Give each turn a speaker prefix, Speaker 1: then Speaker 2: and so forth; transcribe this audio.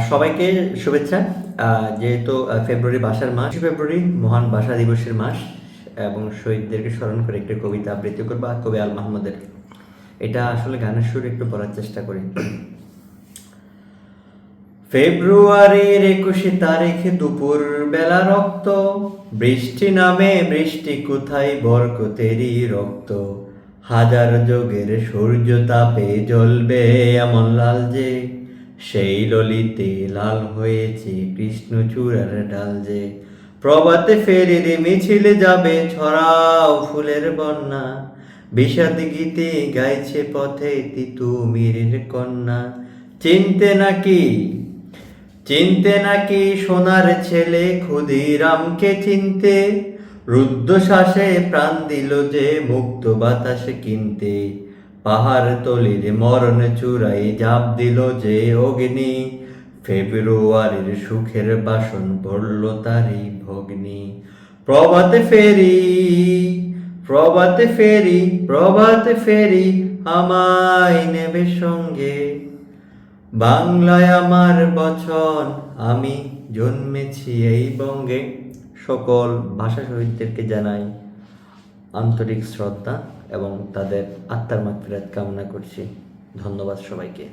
Speaker 1: সবাইকে শুভেচ্ছা। যেহেতু ফেব্রুয়ারি ভাষার মাস, ফেব্রুয়ারি মহান ভাষা দিবসের মাস এবং শহীদদেরকে স্মরণ করে একটি কবিতা আবৃত্তি করবা কবি আল মাহমুদের। এটা আসলে গানের সুর একটু পড়ার চেষ্টা করি। ফেব্রুয়ারির 21 তারিখে দুপুর বেলা রক্ত, বৃষ্টি নামে বৃষ্টি কোথায় বরকতেরই রক্ত, হাজার যোগের সূর্য তাপে জ্বলবে এমন লাল যে, সেই ললিতে লাল হয়েছে কৃষ্ণচূড়ার ডাল যে, প্রভাতে ফেরির মিছিলে যাবে ছড়াও ফুলের বন্যা, বিষাদ গীতে গাইছে পথে তিতুমিরের কন্যা, চিনতে নাকি সোনার ছেলে ক্ষুদিরামকে চিনতে, রুদ্ধশ্বাসে প্রাণ দিল যে মুক্ত বাতাসে কিনতে, পাহাড় তলির মরণ চূড়াই জাপ দিল যে অগ্নি, ফেব্রুয়ারির সুখের বাসন পড়ল তারই ভগ্নি। প্রভাতে ফেরি প্রভাতে ফেরি আমায় নেবে সঙ্গে, বাংলায় আমার বচন আমি জন্মেছি এই বঙ্গে। সকল ভাষা শহীদদেরকে জানাই আন্তরিক শ্রদ্ধা এবং তাদের আত্মার মাগফিরাত কামনা করছি। ধন্যবাদ সবাইকে।